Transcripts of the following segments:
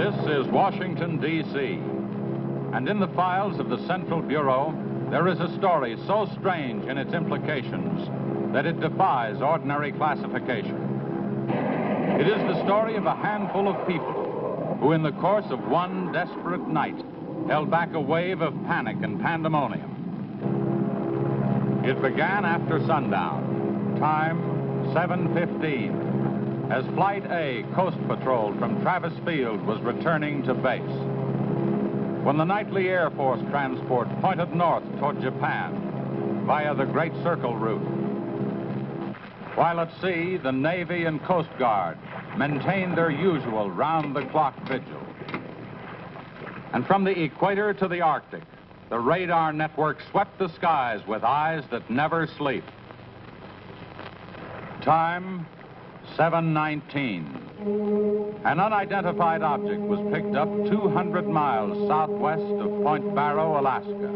This is Washington, D.C., and in the files of the Central Bureau, there is a story so strange in its implications that it defies ordinary classification. It is the story of a handful of people who, in the course of one desperate night, held back a wave of panic and pandemonium. It began after sundown, time 7:15. As Flight A, Coast Patrol from Travis Field, was returning to base. When the nightly Air Force transport pointed north toward Japan via the Great Circle route. While at sea, the Navy and Coast Guard maintained their usual round-the-clock vigil. And from the equator to the Arctic, the radar network swept the skies with eyes that never sleep. Time 7:19. An unidentified object was picked up 200 miles southwest of Point Barrow, Alaska.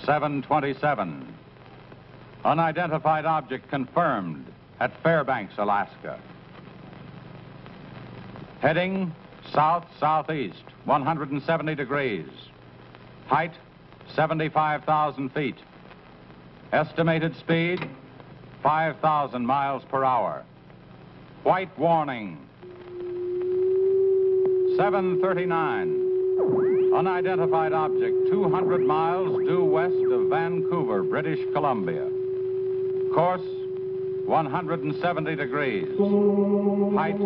7:27. Unidentified object confirmed at Fairbanks, Alaska. Heading south-southeast, 170 degrees. Height, 75,000 feet. Estimated speed, 5,000 miles per hour. White warning. 7:39. Unidentified object 200 miles due west of Vancouver, British Columbia. Course 170 degrees. Height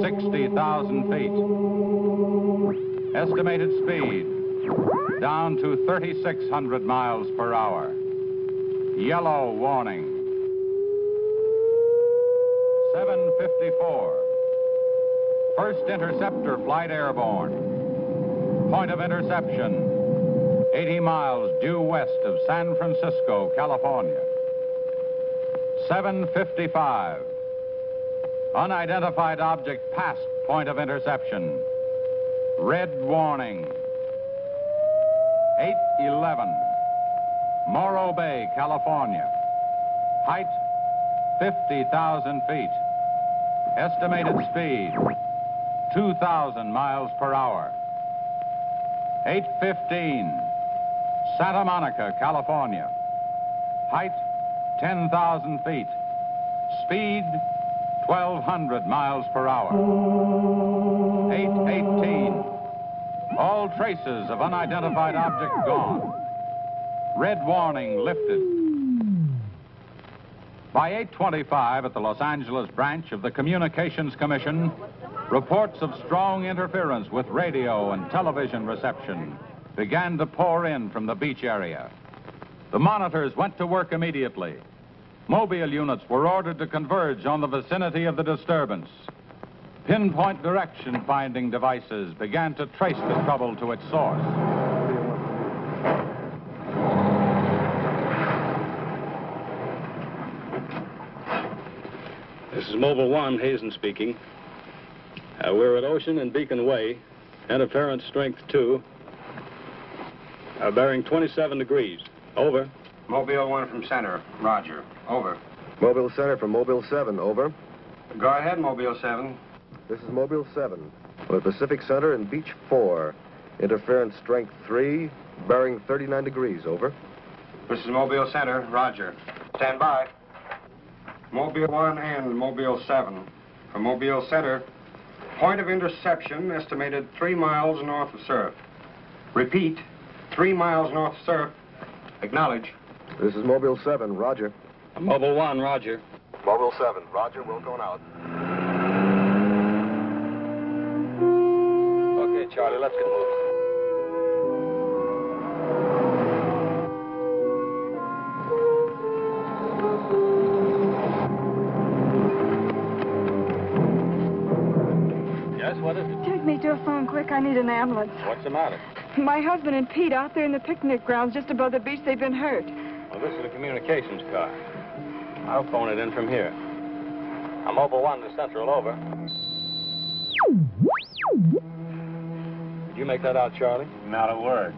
60,000 feet. Estimated speed down to 3,600 miles per hour. Yellow warning. 7:54. First interceptor flight airborne. Point of interception, 80 miles due west of San Francisco, California. 7:55. Unidentified object past point of interception. Red warning. 8:11. Morro Bay, California. Height, 50,000 feet. Estimated speed, 2,000 miles per hour. 8:15. Santa Monica, California. Height, 10,000 feet. Speed, 1,200 miles per hour. 8:18. All traces of unidentified object gone. Red warning lifted. By 8:25 at the Los Angeles branch of the Communications Commission, reports of strong interference with radio and television reception began to pour in from the beach area. The monitors went to work immediately. Mobile units were ordered to converge on the vicinity of the disturbance. Pinpoint direction-finding devices began to trace the trouble to its source. This is Mobile 1, Hazen speaking. We're at Ocean and Beacon Way, interference strength 2, bearing 27 degrees. Over. Mobile 1 from center, roger. Over. Mobile Center from Mobile 7, over. Go ahead, Mobile 7. This is Mobile 7. We're at Pacific Center and Beach 4. Interference strength 3, bearing 39 degrees, over. This is Mobile Center, roger. Stand by. Mobile 1 and Mobile 7. From Mobile Center, point of interception estimated 3 miles north of surf. Repeat, 3 miles north of surf. Acknowledge. This is Mobile 7, roger. Mobile 1, roger. Mobile 7, roger, we're going out. Okay, Charlie, let's get moving. Yes, what is it? Take me to a phone quick. I need an ambulance. What's the matter? My husband and Pete out there in the picnic grounds just above the beach, they've been hurt. Well, this is the communications car. I'll phone it in from here. I'm Mobile 1 to Central, over. Did you make that out, Charlie? Not a word.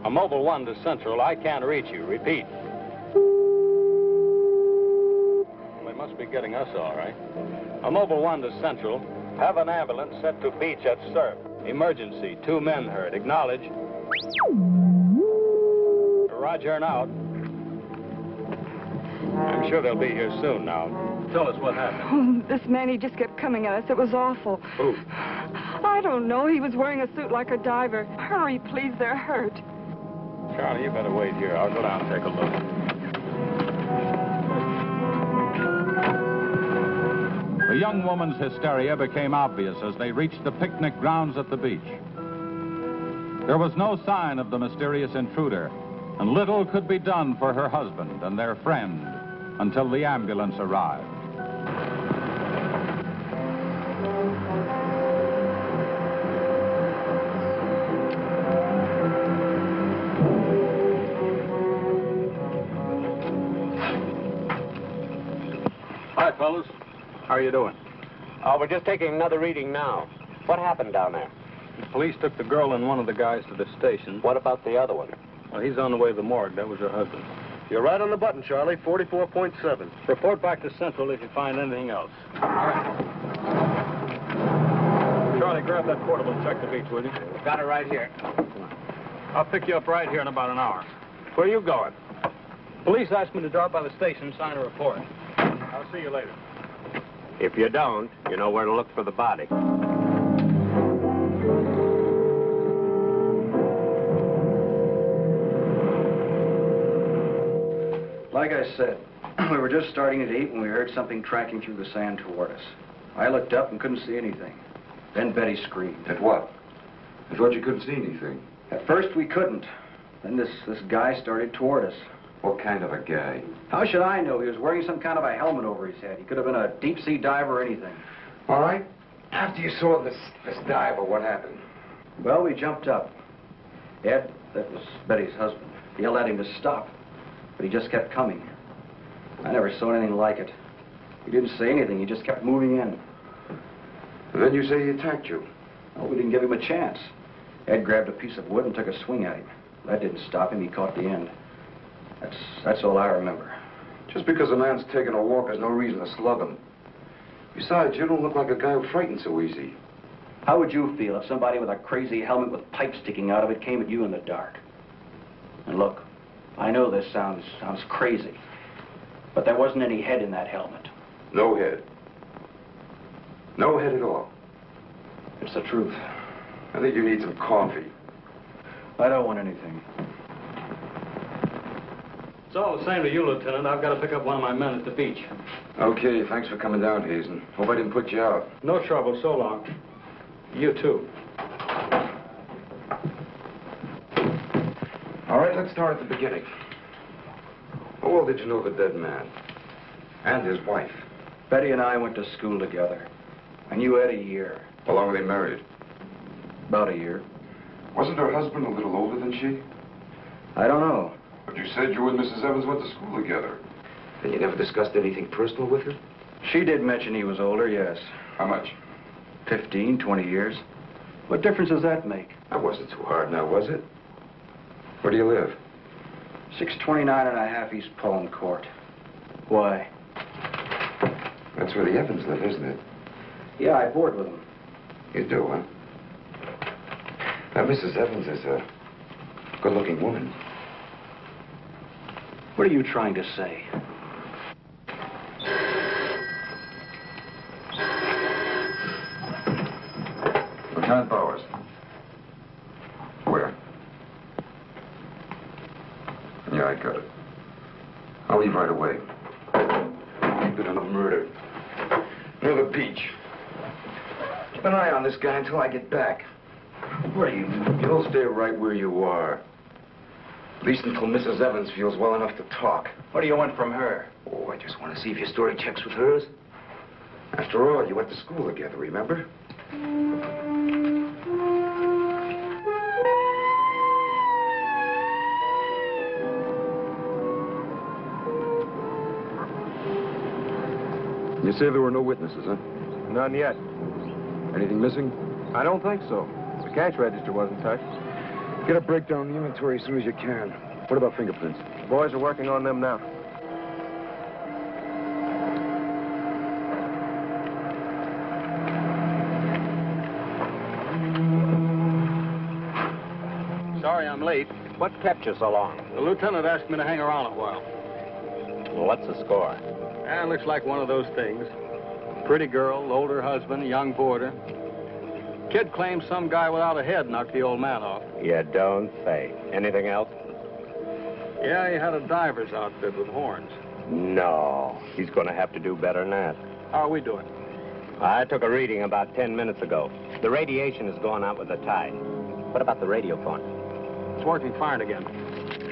I'm Mobile 1 to Central. I can't reach you. Repeat. Well, they must be getting us all right. I'm Mobile 1 to Central. Have an ambulance sent to beach at surf. Emergency. 2 men hurt. Acknowledge. Roger and out. I'm sure they'll be here soon now. Tell us what happened. Oh, this man, he just kept coming at us. It was awful. Who? I don't know. He was wearing a suit like a diver. Hurry, please. They're hurt. Charlie, you better wait here. I'll go down and take a look. The young woman's hysteria became obvious as they reached the picnic grounds at the beach. There was no sign of the mysterious intruder, and little could be done for her husband and their friend until the ambulance arrived. Hi, fellas. How are you doing? We're just taking another reading now. What happened down there? The police took the girl and one of the guys to the station. What about the other one? Well, he's on the way to the morgue. That was her husband. You're right on the button, Charlie. 44.7. Report back to Central if you find anything else. All right. Charlie, grab that portable and check the beach, will you? Got it right here. I'll pick you up right here in about an hour. Where are you going? Police asked me to drop by the station and sign a report. I'll see you later. If you don't, you know where to look for the body. Like I said, we were just starting to eat when we heard something tracking through the sand toward us. I looked up and couldn't see anything. Then Betty screamed. At what? I thought you couldn't see anything. At first we couldn't. Then this guy started toward us. What kind of a guy? How should I know? He was wearing some kind of a helmet over his head. He could have been a deep-sea diver or anything. All right. After you saw this diver, what happened? Well, we jumped up. Ed, that was Betty's husband, yelled at him to stop. But he just kept coming. I never saw anything like it. He didn't say anything. He just kept moving in. And then you say he attacked you. Oh, we didn't give him a chance. Ed grabbed a piece of wood and took a swing at him. That didn't stop him. He caught the end. That's all I remember. Just because a man's taking a walk is no reason to slug him. Besides, you don't look like a guy who frightens so easy. How would you feel if somebody with a crazy helmet with pipes sticking out of it came at you in the dark? And look, I know this sounds crazy, but there wasn't any head in that helmet. No head. No head at all. It's the truth. I think you need some coffee. I don't want anything. It's all the same to you, Lieutenant. I've got to pick up one of my men at the beach. Okay, thanks for coming down, Hazen. Hope I didn't put you out. No trouble. So long. You too. All right, let's start at the beginning. How well did you know the dead man? And his wife? Betty and I went to school together. I knew Ed a year. How long were they married? About a year. Wasn't her husband a little older than she? I don't know. But you said you and Mrs. Evans went to school together. And you never discussed anything personal with her? She did mention he was older, yes. How much? 15, 20 years. What difference does that make? That wasn't too hard now, was it? Where do you live? 629 and a half East Palm Court. Why? That's where the Evans live, isn't it? Yeah, I board with them. You do, huh? Now, Mrs. Evans is a good-looking woman. What are you trying to say? Lieutenant Bowers. Where? Yeah, I got it. I'll leave right away. Keep it on a murder. Near the beach. Keep an eye on this guy until I get back. What do you mean? You'll stay right where you are. At least until Mrs. Evans feels well enough to talk. What do you want from her? Oh, I just want to see if your story checks with hers. After all, you went to school together, remember? You say there were no witnesses, huh? None yet. Anything missing? I don't think so. The cash register wasn't touched. Get a breakdown of the inventory as soon as you can. What about fingerprints? The boys are working on them now. What kept you so long? The lieutenant asked me to hang around a while. Well, what's the score? It looks like one of those things. Pretty girl, older husband, young boarder. Kid claims some guy without a head knocked the old man off. You don't say. Anything else? Yeah, he had a diver's outfit with horns. No. He's going to have to do better than that. How are we doing? I took a reading about 10 minutes ago. The radiation is going out with the tide. What about the radio phone? It's working fine again.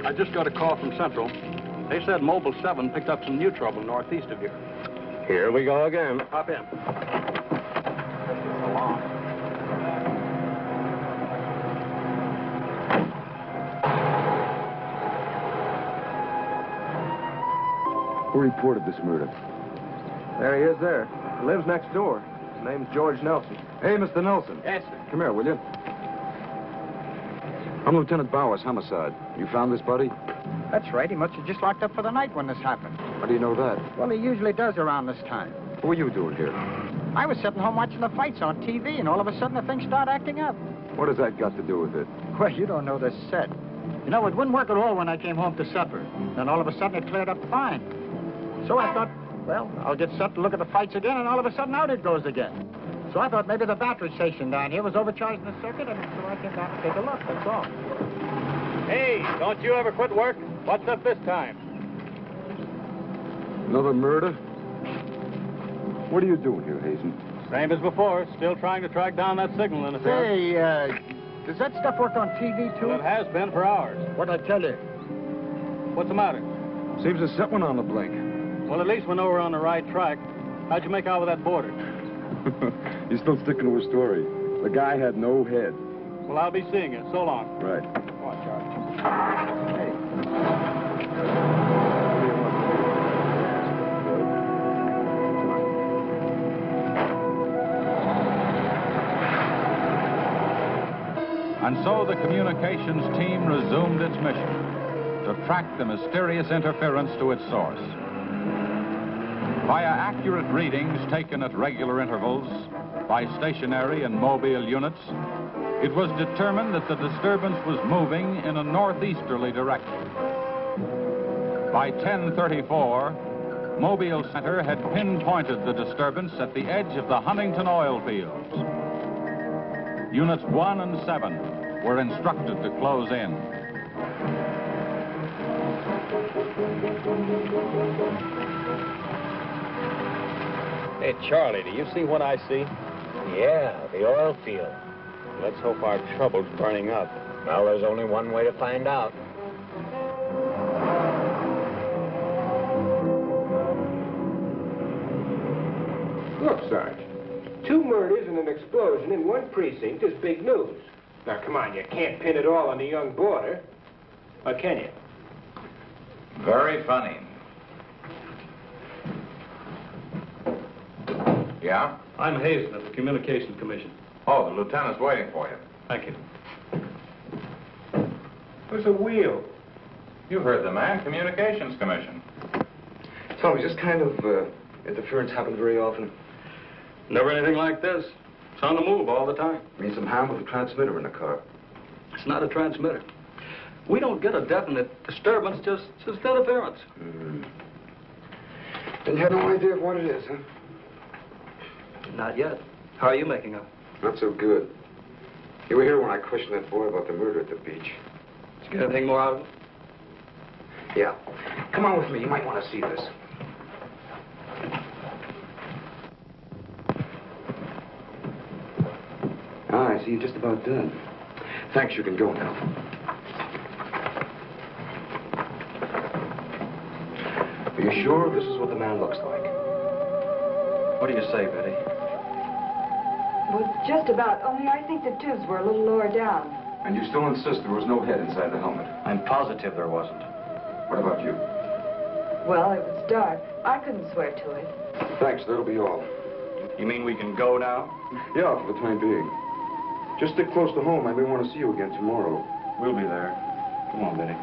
I just got a call from Central. They said Mobile 7 picked up some new trouble northeast of here. Here we go again. Hop in. Who reported this murder? There he is there. He lives next door. His name's George Nelson. Hey, Mr. Nelson. Yes, sir. Come here, will you? I'm Lieutenant Bowers, homicide. You found this buddy? That's right. He must have just locked up for the night when this happened. How do you know that? Well, he usually does around this time. What were you doing here? I was sitting home watching the fights on TV, and all of a sudden the thing started acting up. What has that got to do with it? Well, you don't know this set. You know, it wouldn't work at all when I came home to supper. Then all of a sudden it cleared up fine. So I thought, well, I'll get set to look at the fights again, and all of a sudden out it goes again. So I thought maybe the battery station down here was overcharging the circuit, and so I came down to take a look, that's all. Hey, don't you ever quit work? What's up this time? Another murder? What are you doing here, Hazen? Same as before. Still trying to track down that signal interference. Say, does that stuff work on TV, too? Well, it has been for hours. What'd I tell you? What's the matter? Seems to set one on the blink. Well, at least we know we're on the right track. How'd you make out with that boarder? He's still sticking to his story. The guy had no head. Well, I'll be seeing you. So long. Right. Come on, Charlie. Hey. And so the communications team resumed its mission to track the mysterious interference to its source. Via accurate readings taken at regular intervals by stationary and mobile units, it was determined that the disturbance was moving in a northeasterly direction. By 10:34, Mobile Center had pinpointed the disturbance at the edge of the Huntington oil fields. Units 1 and 7 were instructed to close in. Hey, Charlie, do you see what I see? Yeah, the oil field. Let's hope our trouble's burning up. Well, there's only one way to find out. Look, Sarge. 2 murders and an explosion in one precinct is big news. Now, come on, you can't pin it all on the young boarder. Or can you? Very funny. Yeah? I'm Hazen at the Communications Commission. Oh, the lieutenant's waiting for you. Thank you. What's a wheel? You heard the man, Communications Commission. Tell me, this kind of interference happens very often? Never anything like this. It's on the move all the time. I mean, some harm with the transmitter in the car. It's not a transmitter. We don't get a definite disturbance, just interference. And you have no idea of what it is, huh? Not yet. How are you making out? Not so good. You were here when I questioned that boy about the murder at the beach. Did you get anything more out of it? Yeah. Come on with me. You might want to see this. Ah, I see you're just about done. Thanks, you can go now. Are you sure this is what the man looks like? What do you say, Betty? Well, just about, only I think the tubes were a little lower down. And you still insist there was no head inside the helmet? I'm positive there wasn't. What about you? Well, it was dark. I couldn't swear to it. Thanks, that'll be all. You mean we can go now? Yeah, for the time being. Just stick close to home. I may want to see you again tomorrow. We'll be there. Come on, Betty.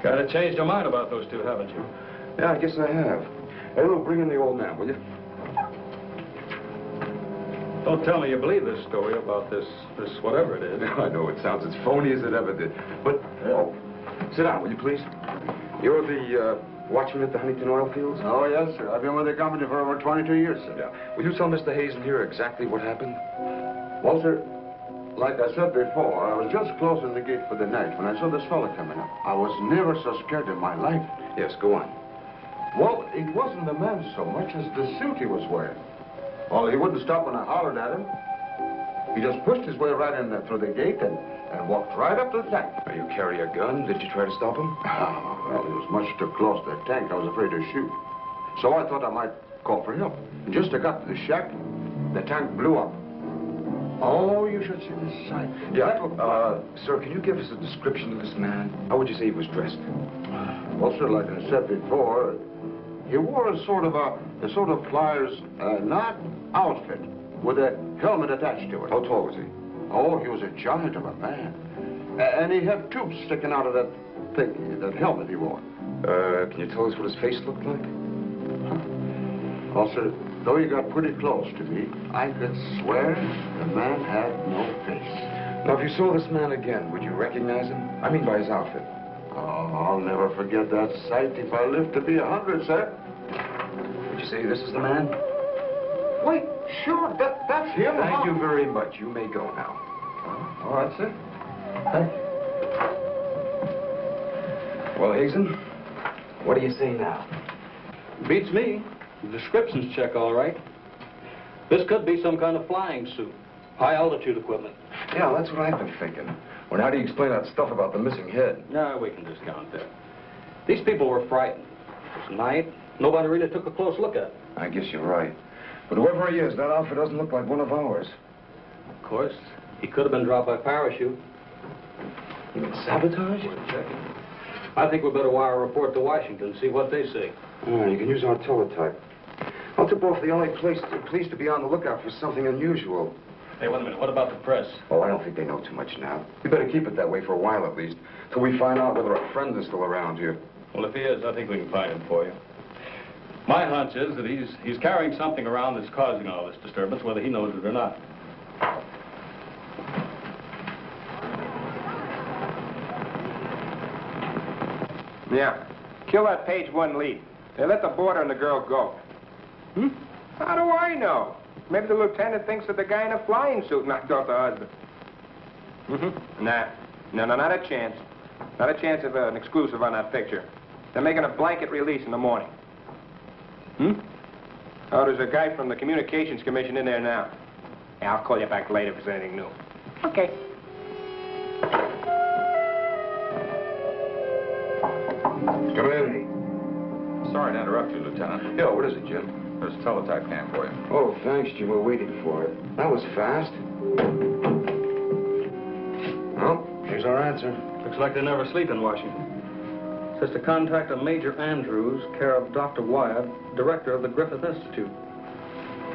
Kind of changed your mind about those two, haven't you? Yeah, I guess I have. Hey, Lou, bring in the old man, will you? Don't tell me you believe this story about this whatever it is. I know, it sounds as phony as it ever did. But, oh, Sit down, will you, please? You're the watchman at the Huntington oil fields? Oh, yes, sir. I've been with the company for over 22 years, sir. Yeah. Will you tell Mr. Hazen here exactly what happened? Well, sir, like I said before, I was just closing the gate for the night when I saw this fella coming up. I was never so scared in my life. Yes, go on. Well, it wasn't the man so much as the suit he was wearing. Well, he wouldn't stop when I hollered at him. He just pushed his way right in there through the gate and walked right up to the tank. Now, you carry a gun? Did you try to stop him? Oh, well, he was much too close to the tank. I was afraid to shoot. So I thought I might call for help. Just as I got to the shack, the tank blew up. Oh, you should see the sight. Yeah, sir, can you give us a description of this man? How would you say he was dressed? Well, sir, like I said before, he wore a sort of pliers, not outfit, with a helmet attached to it. How tall was he? Oh, he was a giant of a man. And he had tubes sticking out of that thing, that helmet he wore. Can you tell us what his face looked like? Well, sir, though he got pretty close to me, I could swear the man had no face. Now, if you saw this man again, would you recognize him? I mean by his outfit. Oh, I'll never forget that sight if I live to be 100, sir. Would you say this is the man? Wait, sure, that's him. Thank you very much. You may go now. All right, sir. Thank you. Well, Hazen, what do you say now? Beats me. The descriptions check all right. This could be some kind of flying suit. High-altitude equipment. Yeah, that's what I've been thinking. Well, how do you explain that stuff about the missing head? No, we can discount that. These people were frightened. It was night. Nobody really took a close look at it. I guess you're right. But whoever he is, that outfit doesn't look like one of ours. Of course, he could have been dropped by parachute. You mean sabotage? We're checking. I think we better wire a report to Washington and see what they say. Oh, you can use our teletype. I'll tip off the LA police to be on the lookout for something unusual. Hey, wait a minute. What about the press? Oh, I don't think they know too much now. We better keep it that way for a while at least, till we find out whether our friend is still around here. Well, if he is, I think we can find him for you. My hunch is that he's carrying something around that's causing all this disturbance, whether he knows it or not. Yeah. Kill that page 1 lead. They let the boarder and the girl go. Hmm? How do I know? Maybe the lieutenant thinks that the guy in a flying suit knocked off the husband. Mm-hmm. Nah. No, not a chance. Not a chance of an exclusive on that picture. They're making a blanket release in the morning. Hmm? Oh, there's a guy from the Communications Commission in there now. Yeah, I'll call you back later if there's anything new. Okay. Come in. Sorry to interrupt you, Lieutenant. Yeah, what is it, Jim? There's a teletype cam for you. Oh, thanks, Jim. We're waiting for it. That was fast. Well, here's our answer. Looks like they never sleep in Washington. Says to contact a Major Andrews, care of Dr. Wyatt, director of the Griffith Institute.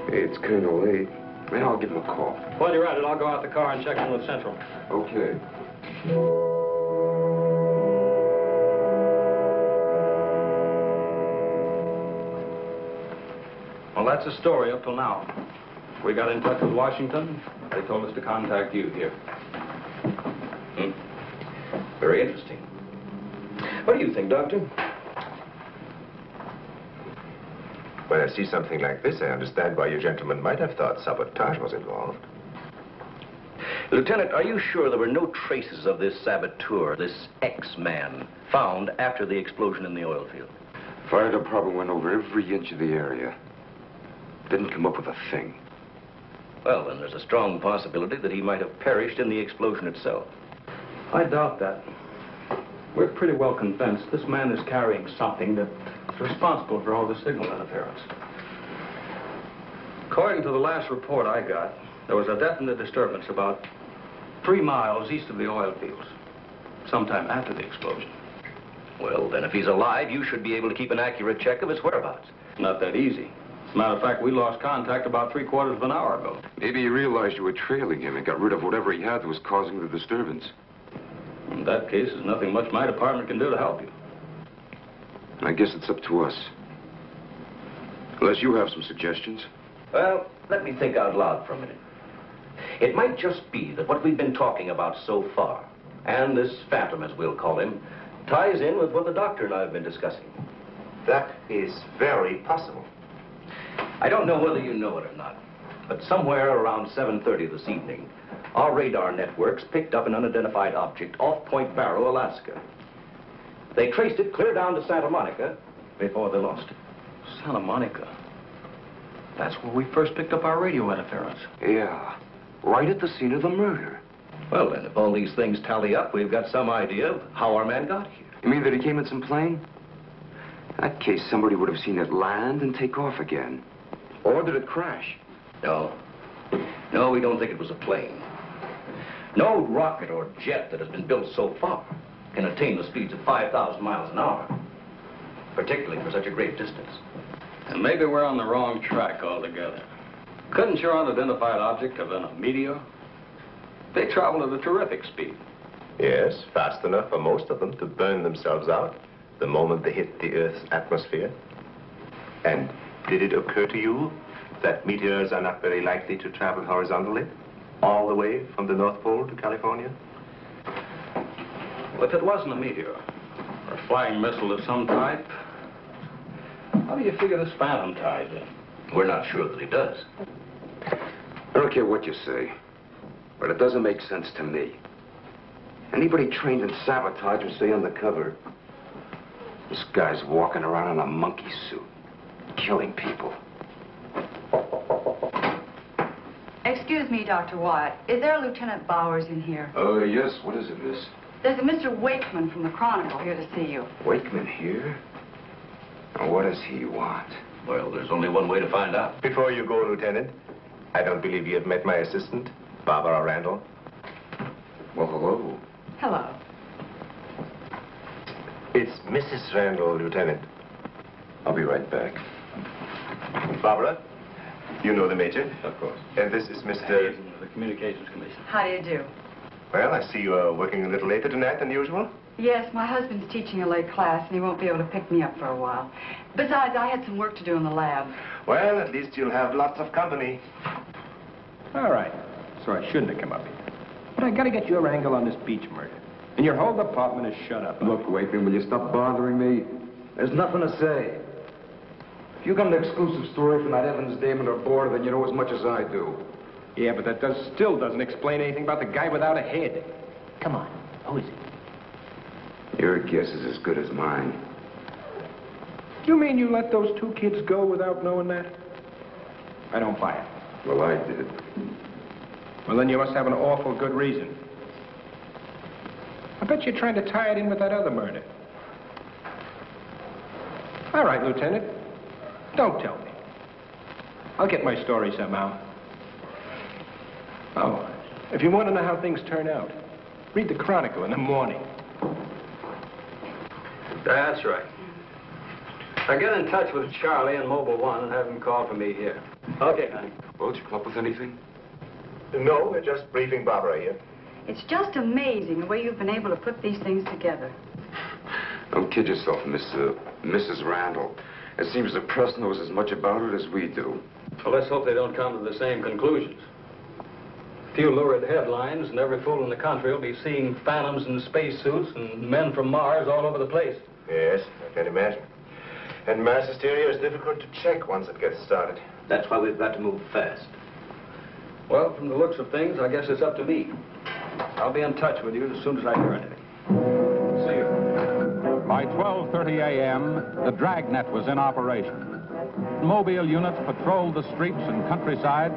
Hey, it's kind of late. Man, I'll give him a call. While you're at it, I'll go out the car and check in with Central. Okay. Well, that's the story up till now. We got in touch with Washington. They told us to contact you here. Very interesting. What do you think, Doctor? When I see something like this, I understand why you gentlemen might have thought sabotage was involved. Lieutenant, are you sure there were no traces of this saboteur, this X-man, found after the explosion in the oil field? Fire department went over every inch of the area. Didn't come up with a thing. Well, then there's a strong possibility that he might have perished in the explosion itself. I doubt that. We're pretty well convinced this man is carrying something that's responsible for all the signal interference. According to the last report I got, there was a definite disturbance about 3 miles east of the oil fields, sometime after the explosion. Well, then if he's alive, you should be able to keep an accurate check of his whereabouts. Not that easy. As a matter of fact, we lost contact about 3/4 of an hour ago. Maybe he realized you were trailing him and got rid of whatever he had that was causing the disturbance. In that case, there's nothing much my department can do to help you. I guess it's up to us. Unless you have some suggestions. Well, let me think out loud for a minute. It might just be that what we've been talking about so far, and this phantom, as we'll call him, ties in with what the doctor and I have been discussing. That is very possible. I don't know whether you know it or not, but somewhere around 7:30 this evening, our radar networks picked up an unidentified object off Point Barrow, Alaska. They traced it clear down to Santa Monica before they lost it. Santa Monica? That's where we first picked up our radio interference. Yeah, right at the scene of the murder. Well, then, if all these things tally up, we've got some idea of how our man got here. You mean that he came in some plane? In that case, somebody would have seen it land and take off again. Or did it crash? No. No, we don't think it was a plane. No rocket or jet that has been built so far can attain the speeds of 5,000 miles an hour, particularly for such a great distance. And maybe we're on the wrong track altogether. Couldn't your unidentified object have been a meteor? They travel at a terrific speed. Yes, fast enough for most of them to burn themselves out the moment they hit the Earth's atmosphere. And did it occur to you that meteors are not very likely to travel horizontally, all the way from the North Pole to California? Well, if it wasn't a meteor, or a flying missile of some type, how do you figure this phantom ties in? We're not sure that he does. I don't care what you say, but it doesn't make sense to me. Anybody trained in sabotage would stay undercover. This guy's walking around in a monkey suit, killing people. Excuse me, Dr. Wyatt. Is there a Lieutenant Bowers in here? Oh, yes. What is it, miss? There's a Mr. Wakeman from the Chronicle here to see you. Wakeman here? Now, what does he want? Well, there's only one way to find out. Before you go, Lieutenant, I don't believe you have met my assistant, Barbara Randall. Well, hello. Hello. It's Mrs. Randall, Lieutenant. I'll be right back. Barbara, you know the Major? Of course. And this is Mr. The Communications Commission. How do you do? Well, I see you are working a little later tonight than usual. Yes, my husband's teaching a late class, and he won't be able to pick me up for a while. Besides, I had some work to do in the lab. Well, at least you'll have lots of company. All right. So I shouldn't have come up here. But I gotta get your angle on this beach murder. And your whole department is shut up. Look, Wakeman, will you stop bothering me? There's nothing to say. If you got an exclusive story from that Evans Damon or Board, then you know as much as I do. Yeah, but that still doesn't explain anything about the guy without a head. Come on. Who is it? Your guess is as good as mine. You mean you let those two kids go without knowing that? I don't buy it. Well, I did. Well, then you must have an awful good reason. I bet you're trying to tie it in with that other murder. All right, Lieutenant. Don't tell me. I'll get my story somehow. Oh, if you want to know how things turn out, read the Chronicle in the morning. That's right. Now get in touch with Charlie in Mobile 1 and have him call for me here. Okay, honey. Well, did you come up with anything? No, we're just briefing Barbara here. It's just amazing the way you've been able to put these things together. Don't kid yourself, Mrs. Randall. It seems the press knows as much about it as we do. Well, let's hope they don't come to the same conclusions. A few lurid headlines, and every fool in the country will be seeing phantoms in spacesuits and men from Mars all over the place. Yes, I can imagine. And mass hysteria is difficult to check once it gets started. That's why we've got to move fast. Well, from the looks of things, I guess it's up to me. I'll be in touch with you as soon as I hear anything. See you. By 12:30 a.m., the dragnet was in operation. Mobile units patrolled the streets and countryside.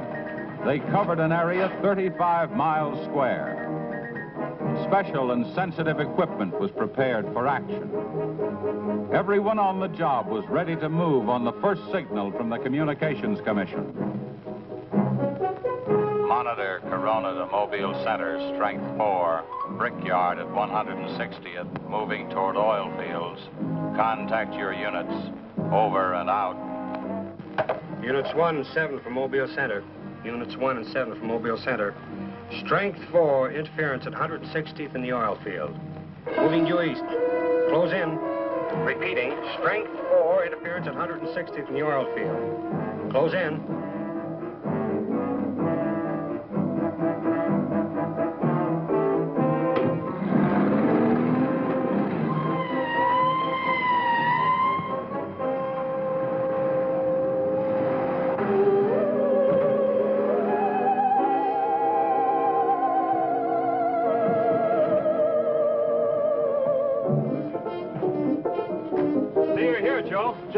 They covered an area 35 miles square. Special and sensitive equipment was prepared for action. Everyone on the job was ready to move on the first signal from the Communications Commission. Monitor Corona to Mobile Center, strength 4, brickyard at 160th, moving toward oil fields. Contact your units. Over and out. Units 1 and 7 from Mobile Center. Units 1 and 7 from Mobile Center. Strength 4, interference at 160th in the oil field. Moving due east. Close in. Repeating, strength 4, interference at 160th in the oil field. Close in.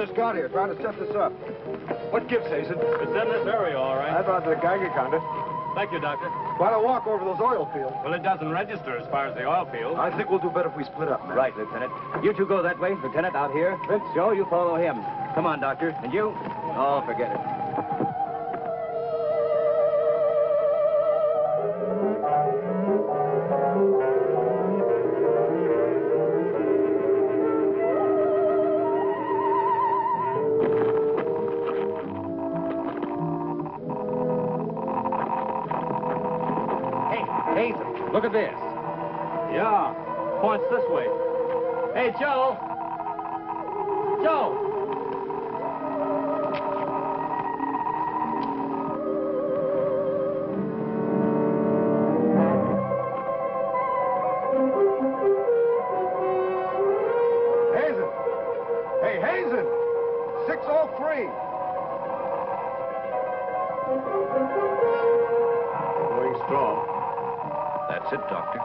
just got here, trying to set this up. What gives, Hazen? It's in this area, all right. I thought the Geiger counter. Thank you, Doctor. Quite a walk over those oil fields. Well, it doesn't register as far as the oil field. I think we'll do better if we split up, man. Right, Lieutenant. You two go that way. Lieutenant, out here. Vince. Joe, you follow him. Come on, Doctor. And you? Oh, forget it. Look at this. Yeah, points this way. Hey, Joe. Joe. Hazen. Hey, Hazen. 603. Going strong. That's it, Doctor.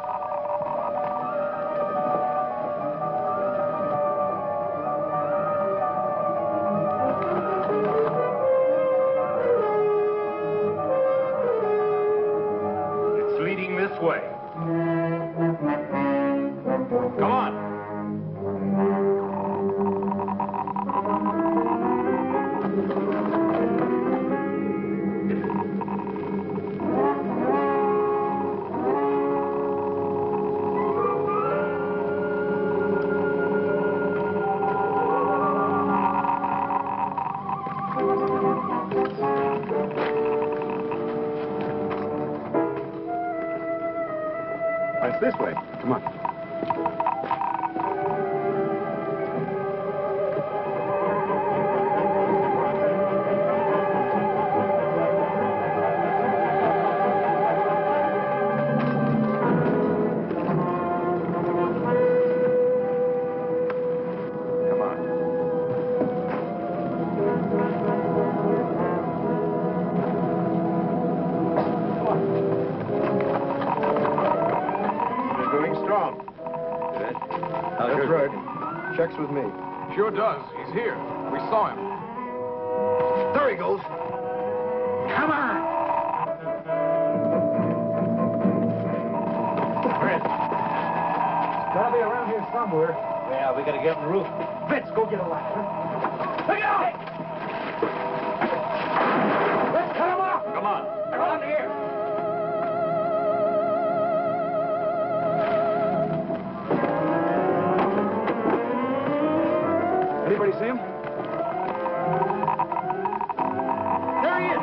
It's leading this way. Come on. It's this way. Come on. Checks with me. Sure does. He's here. We saw him. There he goes. Come on! Fred. It's gotta be around here somewhere. Yeah, we gotta get on the roof. Vince, go get a ladder. Look out! Let's cut him off! Come on. Around here. Anybody see him? There he is.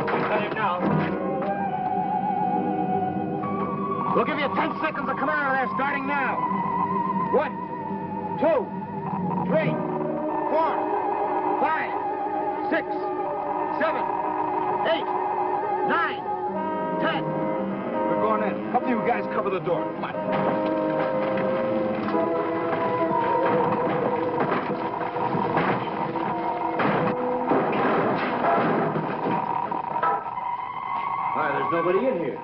Got him now. We'll give you 10 seconds to come out of there, starting now. 1, 2, 3, 4, 5, 6, 7, 8, 9, 10. We're going in. Help you guys cover the door. Come on. Why, there's nobody in here.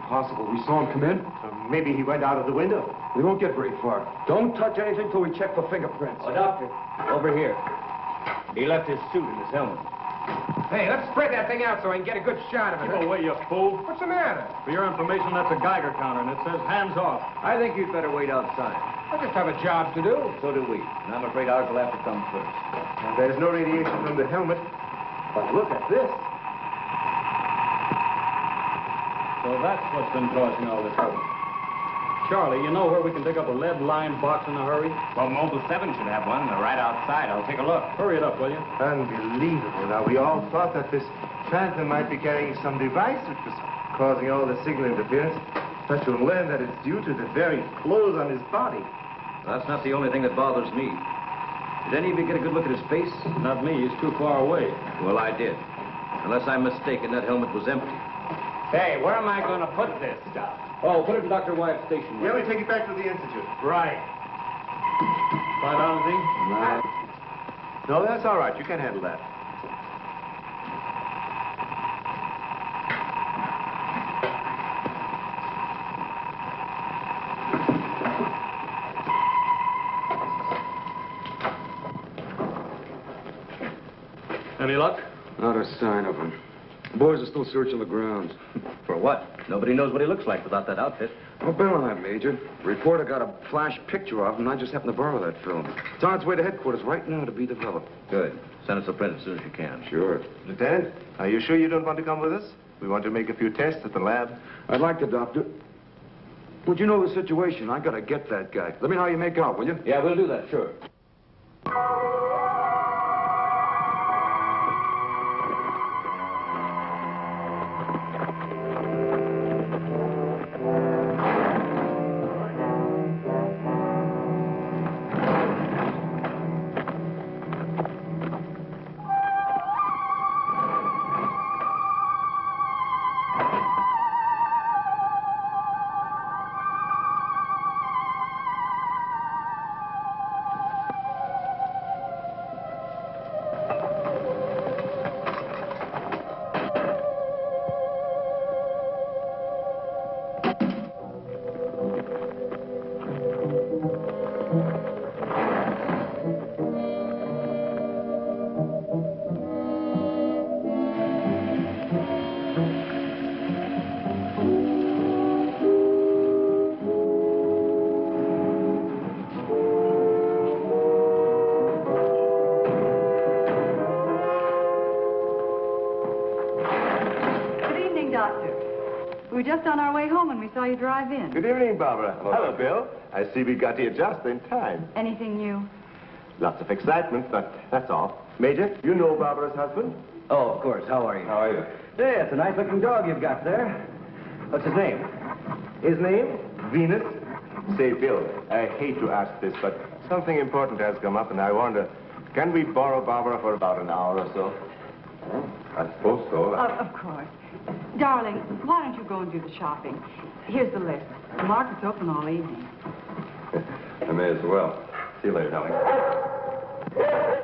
Possible. We saw him come in. Maybe he went out of the window. We won't get very far. Don't touch anything till we check for fingerprints. Oh, Doctor, over here. He left his suit and his helmet. Hey, let's spread that thing out so I can get a good shot of it. Go away, you fool. What's the matter? For your information, that's a Geiger counter, and it says hands off. I think you'd better wait outside. I just have a job to do. So do we. And I'm afraid ours will have to come first. And there's no radiation from the helmet. But look at this. So that's what's been causing all this trouble. Charlie, you know where we can pick up a lead-lined box in a hurry? Well, Mobile 7 should have one right outside. I'll take a look. Hurry it up, will you? Unbelievable. Now, we all thought that this phantom might be carrying some device which was causing all the signal interference. But you'll learn that it's due to the very clothes on his body. That's not the only thing that bothers me. Did any of you get a good look at his face? Not me. He's too far away. Well, I did. Unless I'm mistaken, that helmet was empty. Hey, where am I going to put this stuff? Oh, put it in Dr. Wyatt's station. Yeah, we take it back to the Institute. Right. Find out anything? No, that's all right. You can handle that. Any luck? Not a sign of him. The boys are still searching the grounds. For what? Nobody knows what he looks like without that outfit. I'll bet on that, Major. The reporter got a flash picture of him, and I just happened to borrow that film. It's on its way to headquarters right now to be developed. Good. Send us a print as soon as you can. Sure. Lieutenant, are you sure you don't want to come with us? We want to make a few tests at the lab. I'd like to, Doctor. But you know the situation. I gotta get that guy. Let me know how you make out, will you? Yeah, we'll do that, sure. We were just on our way home when we saw you drive in. Good evening, Barbara. Hello, Bill. I see we got here just in time. Anything new? Lots of excitement, but that's all. Major, you know Barbara's husband? Oh, of course. How are you? How are you? Yeah, it's a nice-looking dog you've got there. What's his name? His name? Venus. Say, Bill, I hate to ask this, but something important has come up, and I wonder, can we borrow Barbara for about an hour or so? I suppose so. Of course. Darling, why don't you go and do the shopping? Here's the list. The market's open all evening. I may as well. See you later, darling.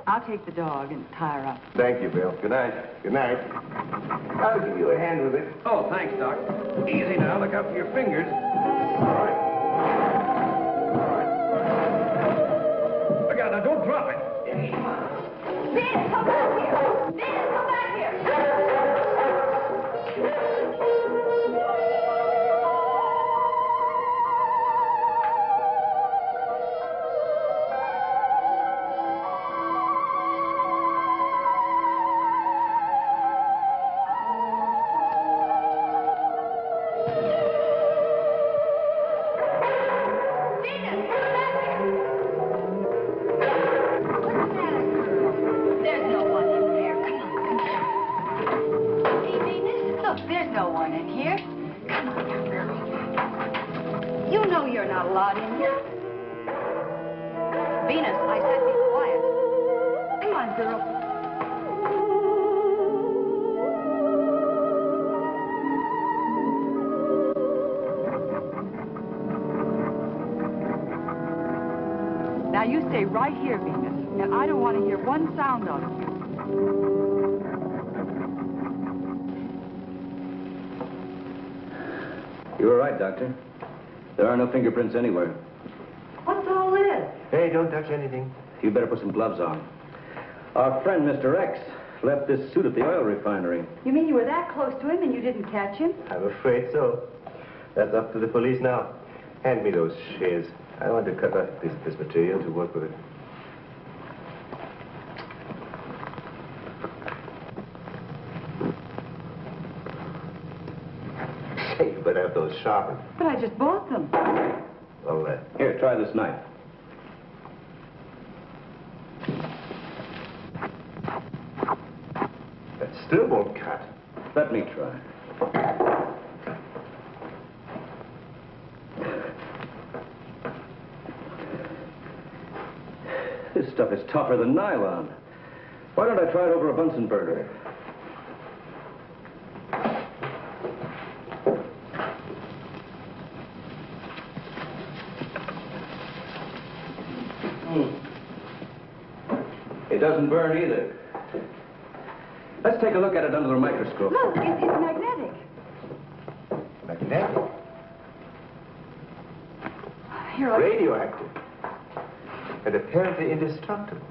I'll take the dog and tie her up. Thank you, Bill. Good night. Good night. I'll give you a hand with it. Oh, thanks, Doc. Easy now. Look out for your fingers. All right. Look out now. Don't drop it. Vince, come back here! Vince, come back here! Now, you stay right here, Venus, and I don't want to hear one sound of you. You were right, Doctor. There are no fingerprints anywhere. What's all this? Hey, don't touch anything. You better put some gloves on. Our friend, Mr. X, left this suit at the oil refinery. You mean you were that close to him and you didn't catch him? I'm afraid so. That's up to the police now. Hand me those shears. I want to cut off this material to work with it. Say, you better have those sharpened. But I just bought them. Well, Here, try this knife. that still won't cut. Let me try. This stuff is tougher than nylon. Why don't I try it over a Bunsen burner? It doesn't burn either. Let's take a look at it under the microscope. Look, it's magnetic. Magnetic? Here, look. Radioactive. And apparently indestructible.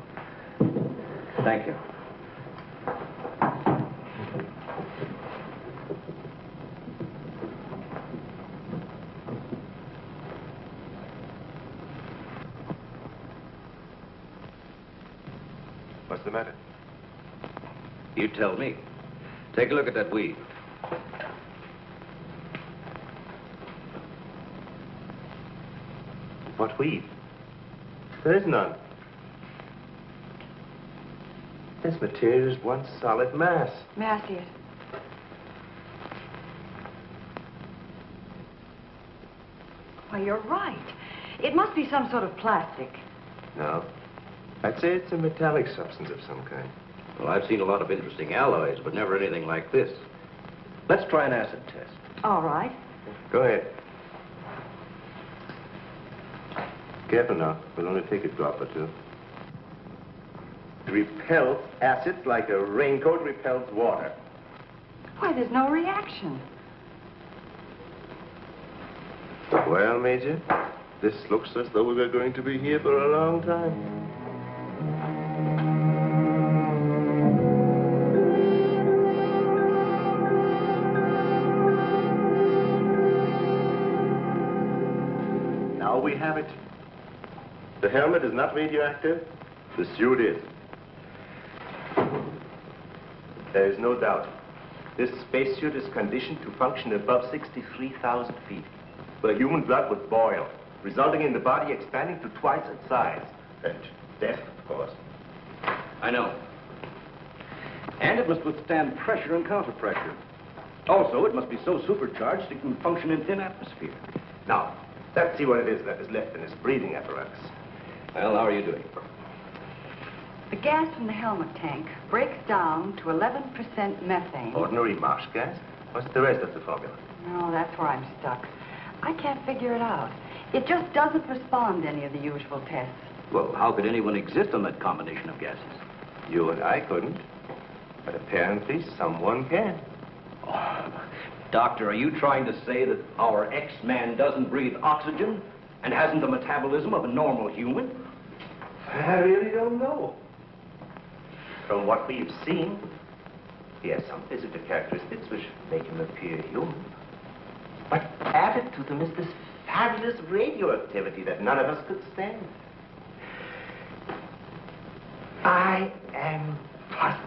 Thank you. What's the matter? You tell me. Take a look at that weed. What weed? There is none. This material is one solid mass. May I see it? Why, you're right. It must be some sort of plastic. No. I'd say it's a metallic substance of some kind. Well, I've seen a lot of interesting alloys, but never anything like this. Let's try an acid test. All right. Go ahead. Careful now. We'll only take a drop or two. It repels acids like a raincoat repels water. Why, there's no reaction. Well, Major, this looks as though we were going to be here for a long time. Now we have it. The helmet is not radioactive. The suit is. There is no doubt. This spacesuit is conditioned to function above 63,000 feet, where human blood would boil, resulting in the body expanding to twice its size. And death, of course. I know. And it must withstand pressure and counterpressure. Also, it must be so supercharged it can function in thin atmosphere. Now, let's see what it is that is left in this breathing apparatus. Well, how are you doing? The gas from the helmet tank breaks down to 11% methane. Ordinary marsh gas? What's the rest of the formula? No, that's where I'm stuck. I can't figure it out. It just doesn't respond to any of the usual tests. Well, how could anyone exist on that combination of gases? You and I couldn't. But apparently someone can. Oh, Doctor, are you trying to say that our X-Man doesn't breathe oxygen and hasn't the metabolism of a normal human? I really don't know. From what we've seen, he has some physical characteristics which make him appear human. But added to them is this fabulous radioactivity that none of us could stand. I am puzzled.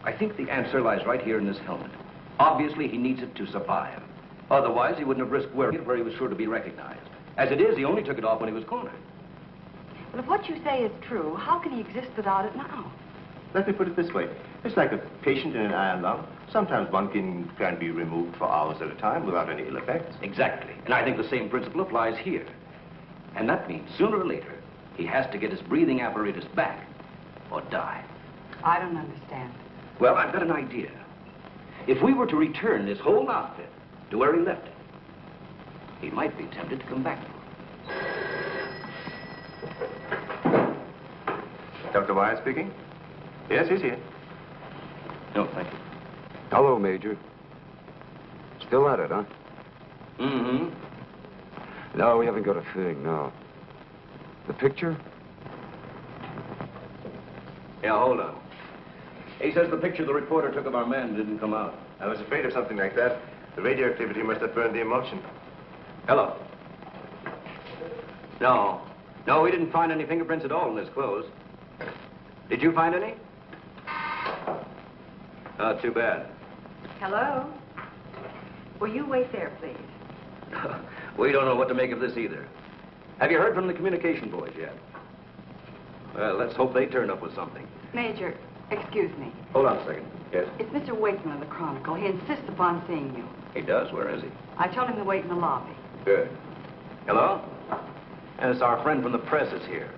I think the answer lies right here in this helmet. Obviously, he needs it to survive. Otherwise, he wouldn't have risked wearing it where he was sure to be recognized. As it is, he only took it off when he was cornered. Well, if what you say is true, how can he exist without it now? Let me put it this way. It's like a patient in an iron lung. Sometimes one can be removed for hours at a time without any ill effects. Exactly. And I think the same principle applies here. And that means sooner or later, he has to get his breathing apparatus back or die. I don't understand. Well, I've got an idea. If we were to return this whole outfit to where he left it, he might be tempted to come back for it. Dr. Wyatt speaking? Yes, he's here. No, thank you. Hello, Major. Still at it, huh? Mm-hmm. No, we haven't got a thing, no. The picture? Yeah, hold on. He says the picture the reporter took of our man didn't come out. I was afraid of something like that. The radioactivity must have burned the emulsion. Hello. No. No, we didn't find any fingerprints at all in his clothes. Did you find any? Oh, too bad. Hello? Will you wait there, please? We don't know what to make of this either. Have you heard from the communication boys yet? Well, let's hope they turn up with something. Major, excuse me. Hold on a second. Yes? It's Mr. Wakeman of the Chronicle. He insists upon seeing you. He does? Where is he? I told him to wait in the lobby. Good. Hello? And it's our friend from the press is here.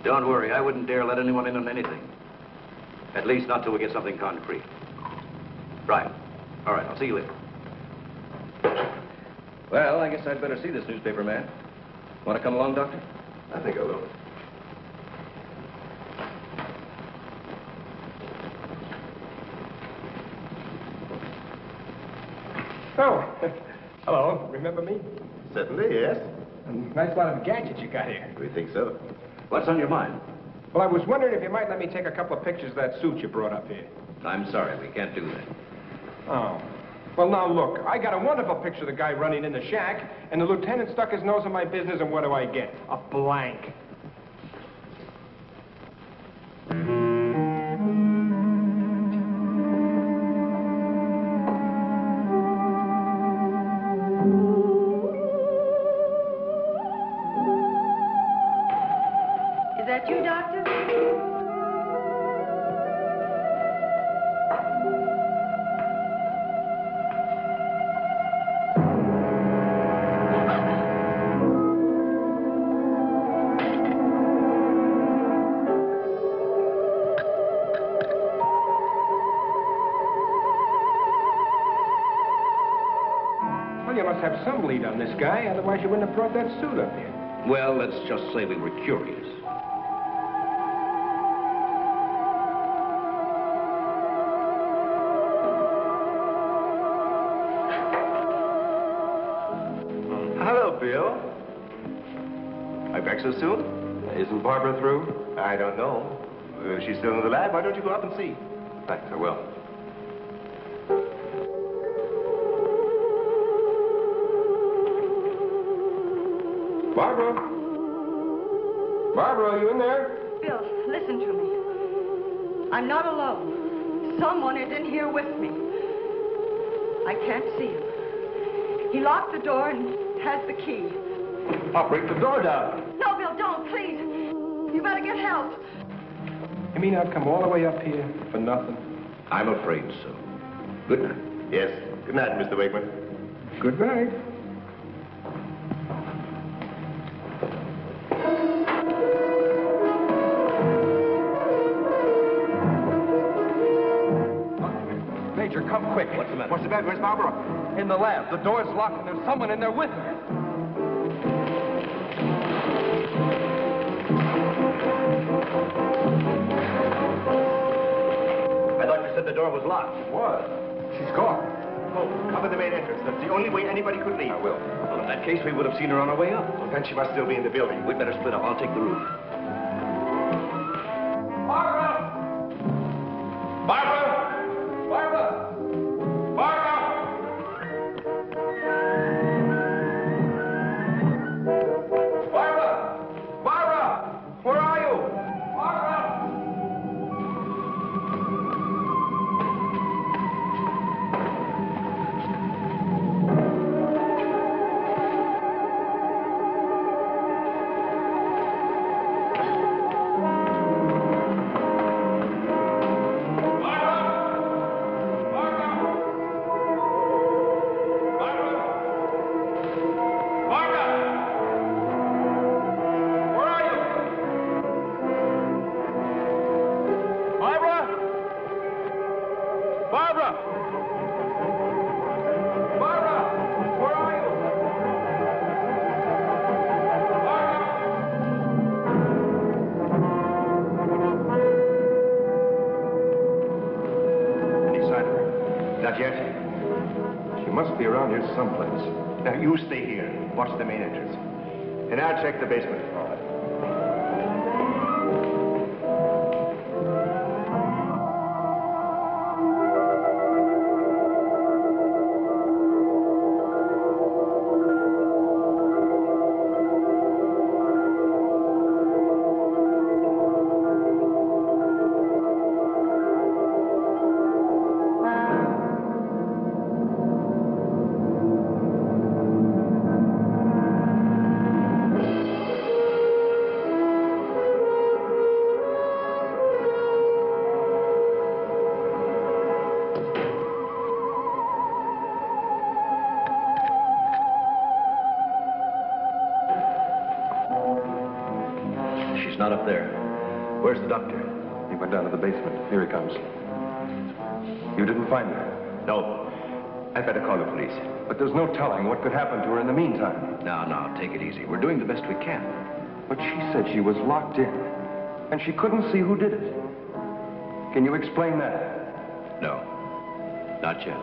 Don't worry, I wouldn't dare let anyone in on anything. At least not till we get something concrete. Right. All right, I'll see you later. Well, I guess I'd better see this newspaper man. Want to come along, Doctor? I think I will. Oh, hello. Remember me? Certainly, yes. A nice lot of gadgets you got here. We think so. What's on your mind? Well, I was wondering if you might let me take a couple of pictures of that suit you brought up here. I'm sorry, we can't do that. Oh. Well, now, look, I got a wonderful picture of the guy running in the shack, and the lieutenant stuck his nose in my business, and what do I get? A blank. Is that you, Doctor? Well, you must have some lead on this guy, otherwise you wouldn't have brought that suit up here. Well, let's just say we were curious. Hello, Bill. Are you back so soon? Isn't Barbara through? I don't know. She's still in the lab. Why don't you go up and see? Thanks, I will. Barbara? Barbara, are you in there? Bill, listen to me. I'm not alone. Someone is in here with me. I can't see him. He locked the door and has the key. I'll break the door down. No, Bill, don't, please. You better get help. You mean I'd come all the way up here for nothing? I'm afraid so. Good night. Yes. Good night, Mr. Wakeman. Good night. Major, come quick. What's the matter? What's the matter? Where's Barbara? In the lab. The door's locked and there's someone in there with her. I thought you said the door was locked. It was. She's gone. Oh, cover the main entrance. That's the only way anybody could leave. I will. Well, in that case, we would have seen her on our way up. Well, then she must still be in the building. We'd better split up. I'll take the roof. Barbara! Barbara! Barbara! Barbara! Barbara! Barbara! Where are you? Barbara! Not yet? She must be around here someplace. Now, you stay here. Watch the main entrance. And I'll check the basement. there. Where's the doctor? He went down to the basement. Here he comes. You didn't find her? No. I'd better call the police. But there's no telling what could happen to her in the meantime. No, take it easy. We're doing the best we can. But she said she was locked in, and she couldn't see who did it. Can you explain that? No, not yet.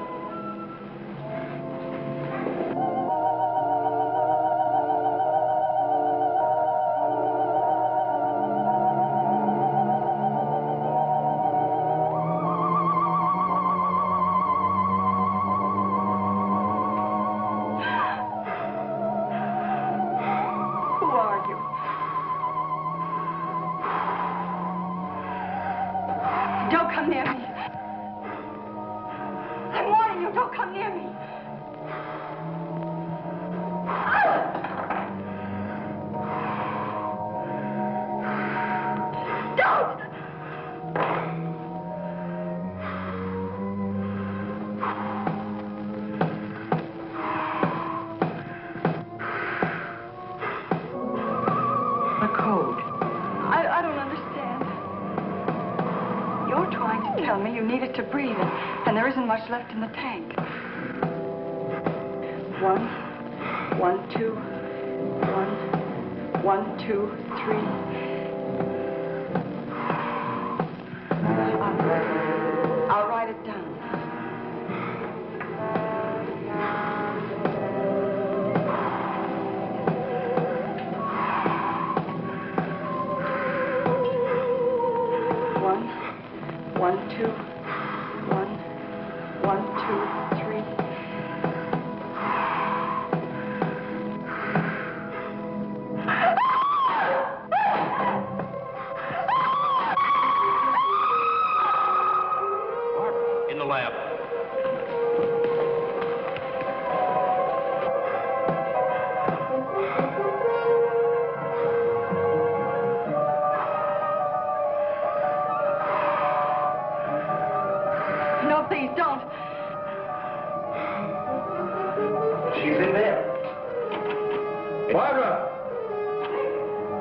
To breathe, and there isn't much left in the tank. 1, 1, 2, 1, 1, 2, 3. I'll write it down. One, 2. 1, 2, 3. In the lab. No, please don't. She's in there. Barbara!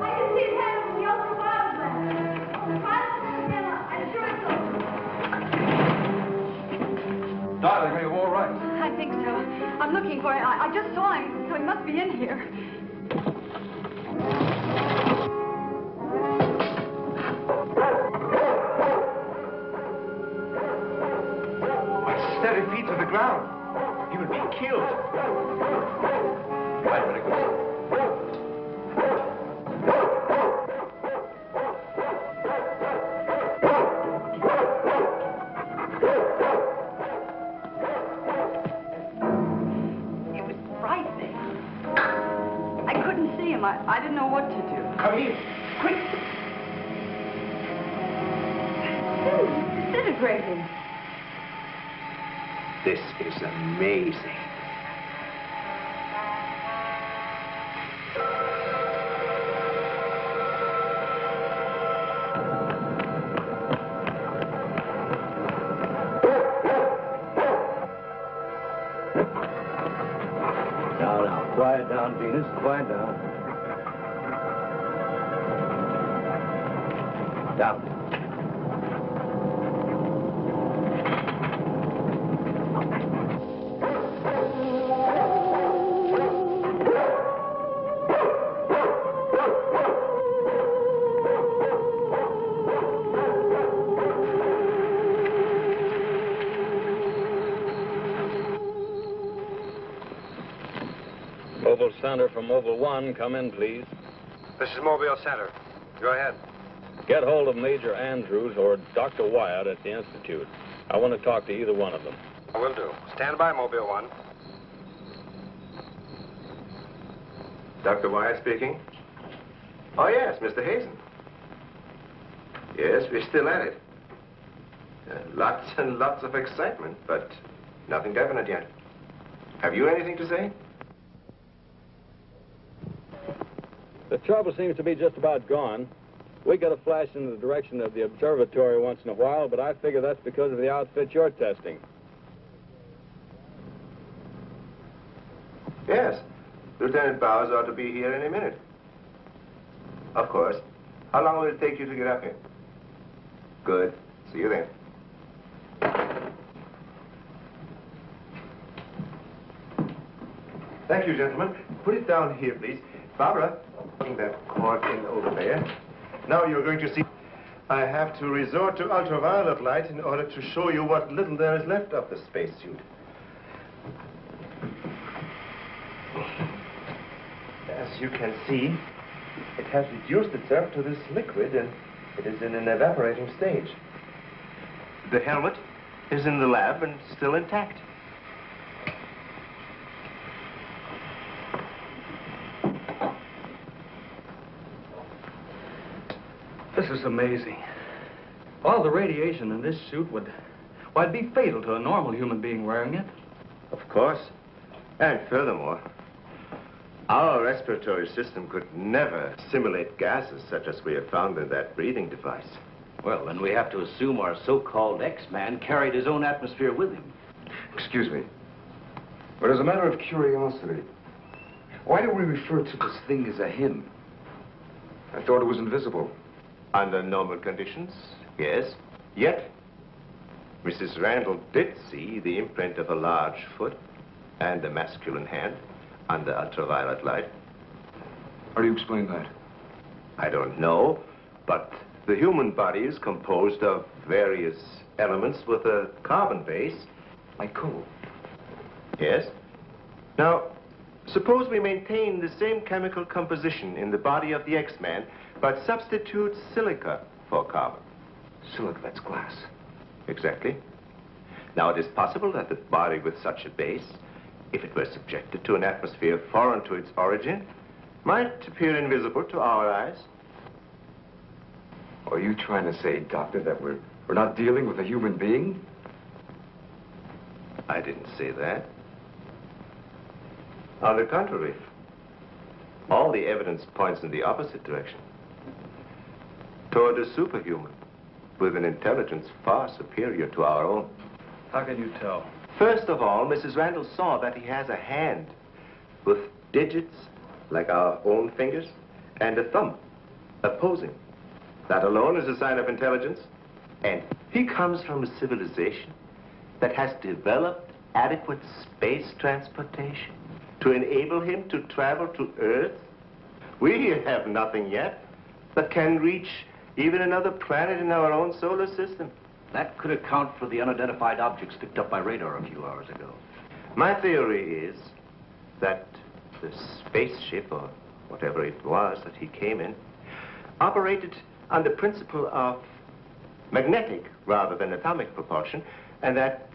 I can see his hand from the ultraviolet glass. The pilot's in the middle. I'm sure it's over. Darling, are you all right? I think so. I'm looking for him. I just saw him, so he must be in here. Steady feet to the ground. He will be killed. I'd better go. It was frightening. I couldn't see him. I didn't know what to do. Come here. Quick. Disintegrating. This is amazing. Now, quiet down, Venus. Quiet down. Down. Mobile Center from Mobile 1, come in, please. This is Mobile Center. Go ahead. Get hold of Major Andrews or Dr. Wyatt at the Institute. I want to talk to either one of them. I will do. Stand by, Mobile 1. Dr. Wyatt speaking. Oh, yes, Mr. Hazen. Yes, we're still at it. Lots and lots of excitement, but nothing definite yet. Have you anything to say? The trouble seems to be just about gone. We get a flash in the direction of the observatory once in a while, but I figure that's because of the outfit you're testing. Yes. Lieutenant Bowers ought to be here any minute. Of course. How long will it take you to get up here? Good. See you then. Thank you, gentlemen. Put it down here, please. Barbara, putting that cord in over there. Now you're going to see. I have to resort to ultraviolet light in order to show you what little there is left of the spacesuit. As you can see, it has reduced itself to this liquid, and it is in an evaporating stage. The helmet is in the lab and still intact. This is amazing. All the radiation in this suit would be fatal to a normal human being wearing it. Of course. And furthermore, our respiratory system could never simulate gases such as we have found in that breathing device. Well, then we have to assume our so-called X-Man carried his own atmosphere with him. Excuse me, but as a matter of curiosity, why do we refer to this thing as a him? I thought it was invisible. Under normal conditions, yes. Yet, Mrs. Randall did see the imprint of a large foot and a masculine hand under ultraviolet light. How do you explain that? I don't know, but the human body is composed of various elements with a carbon base. Like coal? Yes. Now, suppose we maintain the same chemical composition in the body of the X-Man, but substitute silica for carbon. Silica, that's glass. Exactly. Now, it is possible that the body with such a base, if it were subjected to an atmosphere foreign to its origin, might appear invisible to our eyes. Are you trying to say, Doctor, that we're not dealing with a human being? I didn't say that. On the contrary, all the evidence points in the opposite direction. Toward a superhuman with an intelligence far superior to our own. How can you tell? First of all, Mrs. Randall saw that he has a hand with digits like our own fingers and a thumb opposing. That alone is a sign of intelligence. And he comes from a civilization that has developed adequate space transportation to enable him to travel to Earth. We have nothing yet that can reach even another planet in our own solar system. That could account for the unidentified objects picked up by radar a few hours ago. My theory is that the spaceship, or whatever it was that he came in, operated on the principle of magnetic rather than atomic propulsion, and that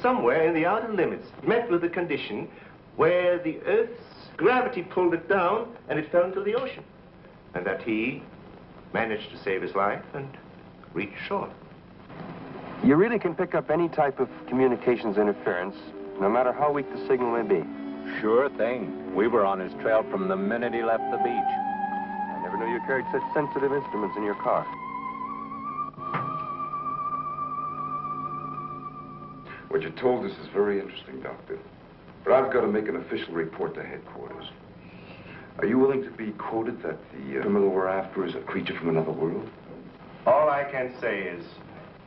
somewhere in the outer limits met with a condition where the Earth's gravity pulled it down and it fell into the ocean, and that he managed to save his life and reach shore. You really can pick up any type of communications interference, no matter how weak the signal may be. Sure thing. We were on his trail from the minute he left the beach. I never knew you carried such sensitive instruments in your car. What you told us is very interesting, Doctor. But I've got to make an official report to headquarters. Are you willing to be quoted that the criminal we're after is a creature from another world? All I can say is,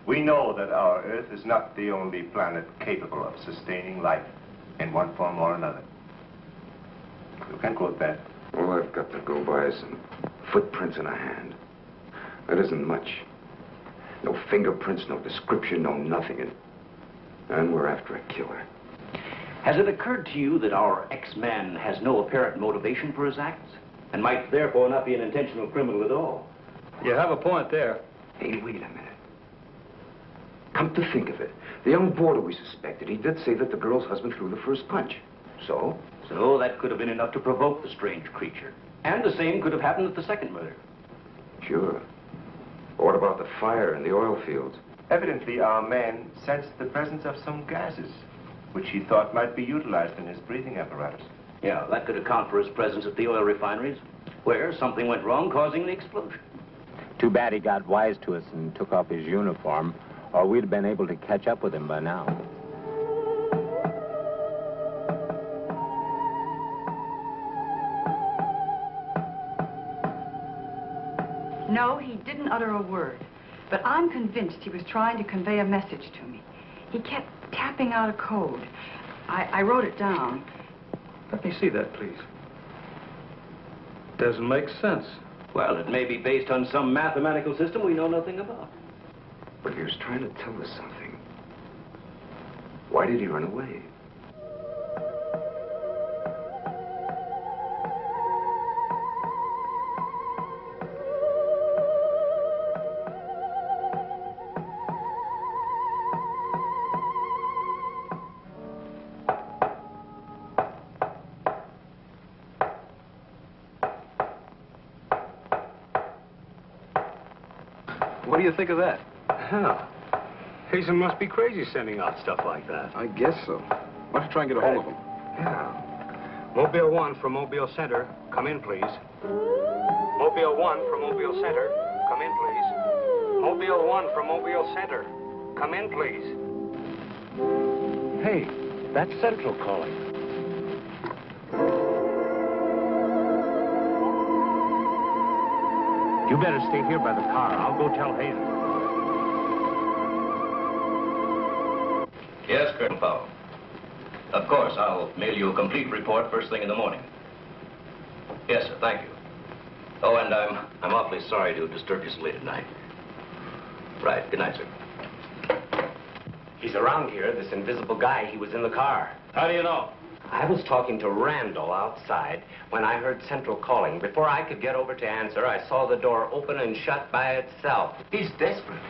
we know that our Earth is not the only planet capable of sustaining life in one form or another. You can quote that. All I've got to go by is some footprints in a hand. That isn't much. No fingerprints, no description, no nothing. And we're after a killer. Has it occurred to you that our X-Man has no apparent motivation for his acts, and might therefore not be an intentional criminal at all? You have a point there. Hey, wait a minute. Come to think of it, the young boarder we suspected, he did say that the girl's husband threw the first punch. So? So that could have been enough to provoke the strange creature. And the same could have happened at the second murder. Sure. But what about the fire in the oil fields? Evidently, our man sensed the presence of some gases, which he thought might be utilized in his breathing apparatus. Yeah, that could account for his presence at the oil refineries, where something went wrong, causing the explosion. Too bad he got wise to us and took off his uniform, or we'd have been able to catch up with him by now. No, he didn't utter a word. But I'm convinced he was trying to convey a message to me. He kept tapping out a code. I wrote it down. Let me see that, please. Doesn't make sense. Well, it may be based on some mathematical system we know nothing about. But he was trying to tell us something. Why did he run away? What do you think of that? Hell, Hazen must be crazy sending out stuff like that. I guess so. Why don't you try and get a hold of him? Yeah. Mobile 1 from Mobile Center. Come in, please. Mobile 1 from Mobile Center. Come in, please. Mobile 1 from Mobile Center. Come in, please. Hey, that's Central calling. You better stay here by the car. I'll go tell Hazen. Yes, Colonel Powell. Of course, I'll mail you a complete report first thing in the morning. Yes, sir, thank you. Oh, and I'm awfully sorry to disturb you so late at night. Right, good night, sir. He's around here, this invisible guy. He was in the car. How do you know? I was talking to Randall outside when I heard Central calling. Before I could get over to answer, I saw the door open and shut by itself. He's desperate.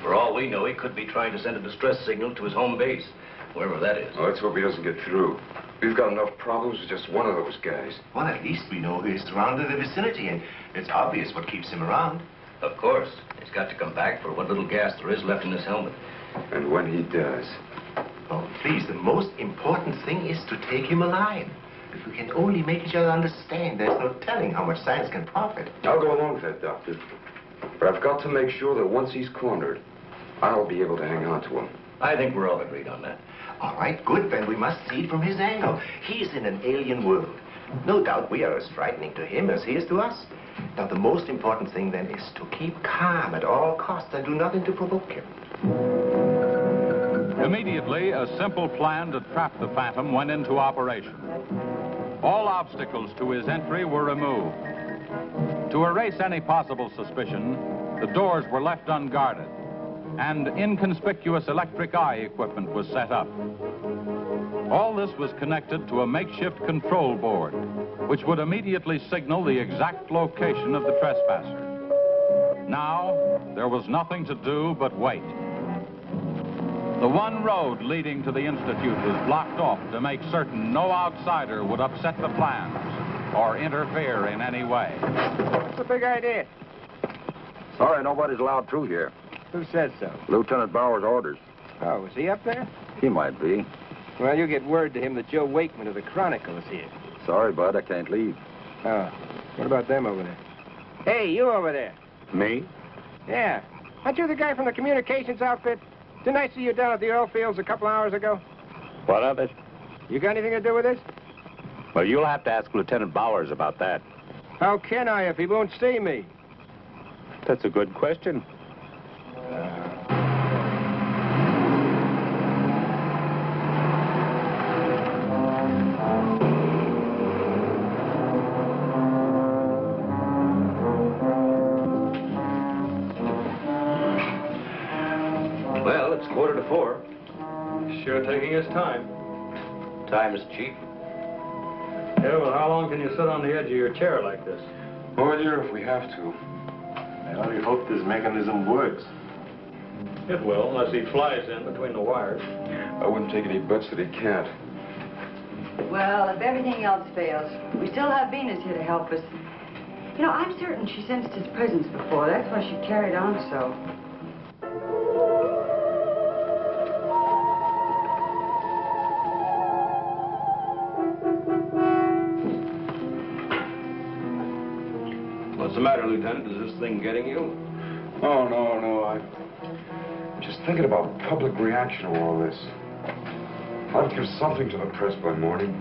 For all we know, he could be trying to send a distress signal to his home base, wherever that is. Well, let's hope he doesn't get through. We've got enough problems with just one of those guys. Well, at least we know he's surrounded the vicinity, and it's obvious what keeps him around. Of course. He's got to come back for what little gas there is left in his helmet. And when he does... Oh, please, the most important thing is to take him alive. If we can only make each other understand, there's no telling how much science can profit. I'll go along with that, Doctor. But I've got to make sure that once he's cornered, I'll be able to hang on to him. I think we're all agreed on that. All right, good, then we must see it from his angle. He's in an alien world. No doubt we are as frightening to him as he is to us. Now, the most important thing, then, is to keep calm at all costs and do nothing to provoke him. Immediately, a simple plan to trap the Phantom went into operation. All obstacles to his entry were removed. To erase any possible suspicion, the doors were left unguarded, and inconspicuous electric eye equipment was set up. All this was connected to a makeshift control board, which would immediately signal the exact location of the trespasser. Now, there was nothing to do but wait. The one road leading to the Institute was blocked off to make certain no outsider would upset the plans or interfere in any way. What's the big idea? Sorry, nobody's allowed through here. Who says so? Lieutenant Bauer's orders. Oh, is he up there? He might be. Well, you get word to him that Joe Wakeman of the Chronicle is here. Sorry, bud, I can't leave. Oh, what about them over there? Hey, you over there. Me? Yeah. Aren't you the guy from the communications outfit? Didn't I see you down at the oil fields a couple hours ago? What of it? You got anything to do with this? Well, you'll have to ask Lieutenant Bowers about that. How can I if he won't see me? That's a good question. Well, it's 3:45. Sure taking his time. Time is cheap. Yeah, well, how long can you sit on the edge of your chair like this? Well, dear, if we have to. I only hope this mechanism works. It will, unless he flies in between the wires. I wouldn't take any bets that he can't. Well, if everything else fails, we still have Venus here to help us. You know, I'm certain she sensed his presence before. That's why she carried on so. What's the matter, Lieutenant? Is this thing getting you? Oh, no. I'm just thinking about public reaction to all this. I'll give something to the press by morning.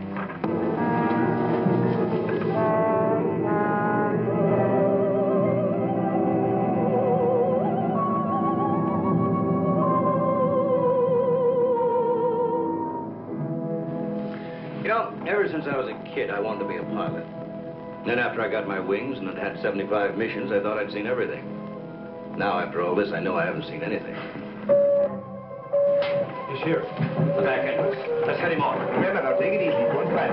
You know, ever since I was a kid, I wanted to be a pilot. Then after I got my wings and had 75 missions, I thought I'd seen everything. Now, after all this, I know I haven't seen anything. He's here. The back end. Let's get him off. Remember, now, take it easy. Don't try.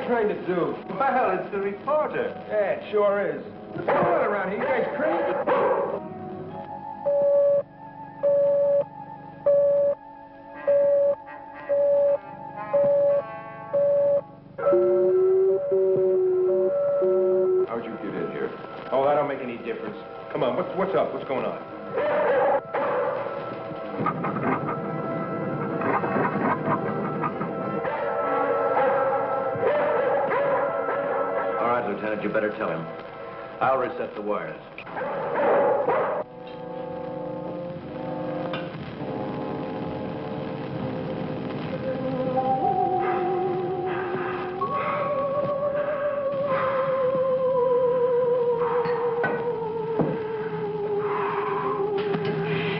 Trying to do? Well, it's the reporter. Yeah, it sure is. What's going on around here? You guys crazy? How'd you get in here? Oh, that don't make any difference. Come on, what's up? What's going on? Lieutenant, you better tell him. I'll reset the wires.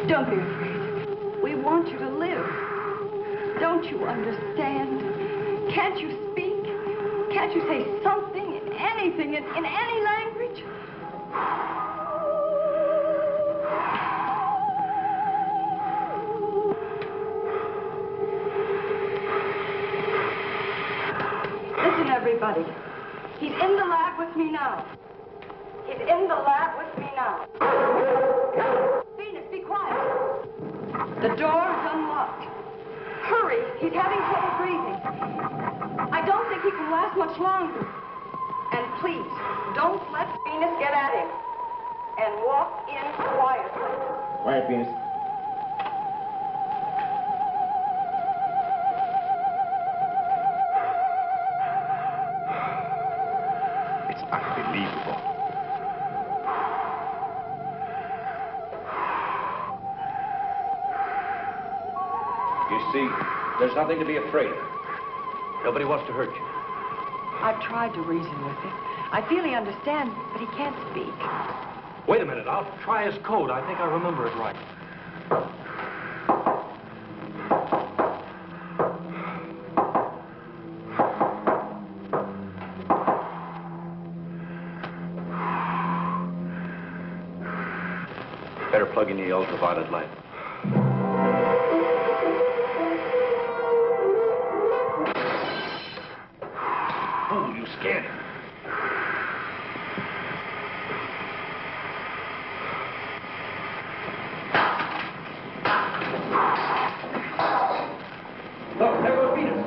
Don't be afraid. We want you to live. Don't you understand? Can't you speak? Can't you say something? Anything in any language? Listen, everybody. He's in the lab with me now. He's in the lab with me now. Venus, be quiet. The door's unlocked. Hurry. He's having trouble breathing. I don't think he can last much longer. And please, don't let Venus get at him. And walk in quietly. Quiet, Venus. It's unbelievable. You see, there's nothing to be afraid of. Nobody wants to hurt you. I've tried to reason with him. I feel he understands, but he can't speak. Wait a minute. I'll try his code. I think I remember it right. Better plug in the ultraviolet light. Oh, you scared him. Look, there goes Venus.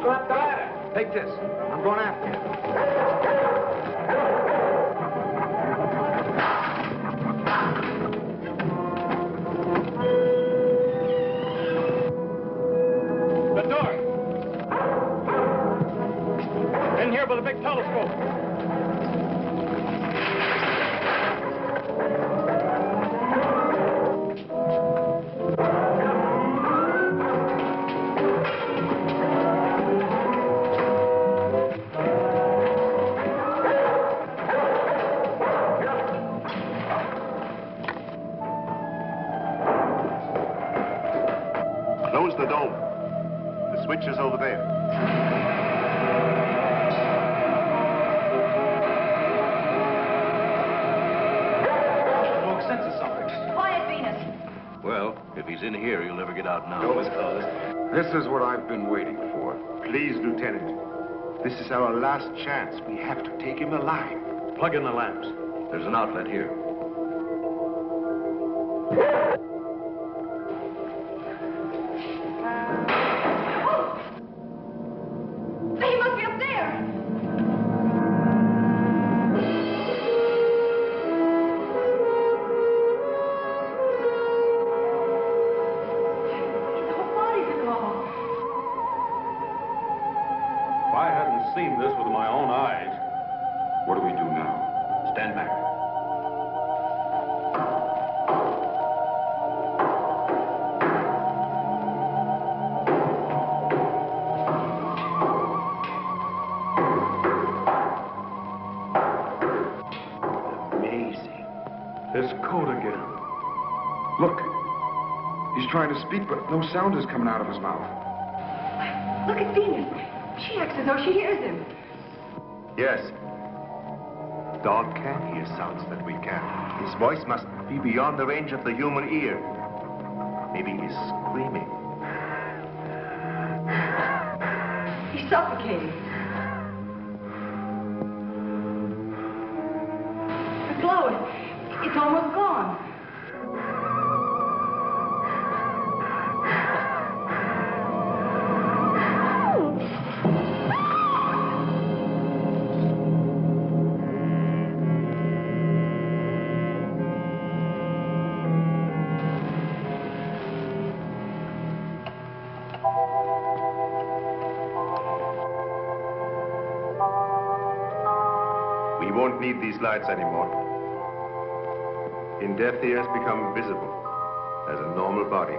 go up the ladder. Take this. I'm going after you. The door. In here with a big telescope. Close the dome. The switch is over there. Smoke senses something. Quiet, Venus. Well, if he's in here, he'll never get out now. Door was closed. This is what I've been waiting for. Please, Lieutenant. This is our last chance. We have to take him alive. Plug in the lamps. There's an outlet here. He must be up there. The whole body's gone. If I hadn't seen this with my own eyes. What do we do now? Stand back. Amazing. His code again. Look. He's trying to speak, but no sound is coming out of his mouth. Look at Venus. She acts as though she hears him. Yes. Dog can hear sounds that we can't. His voice must be beyond the range of the human ear. Maybe he's screaming. He's suffocating. The glow, it's almost gone. We won't need these lights anymore. In death, he has become visible as a normal body.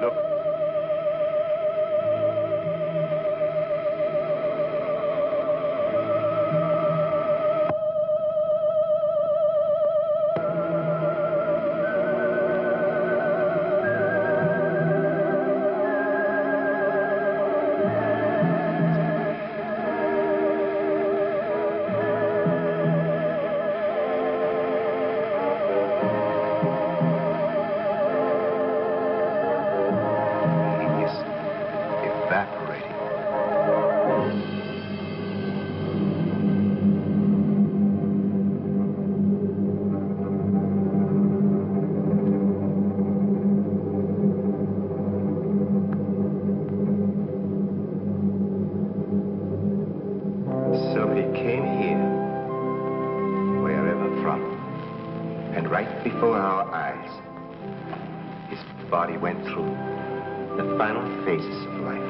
Look. So he came here, wherever from, and right before our eyes, his body went through the final phases of life.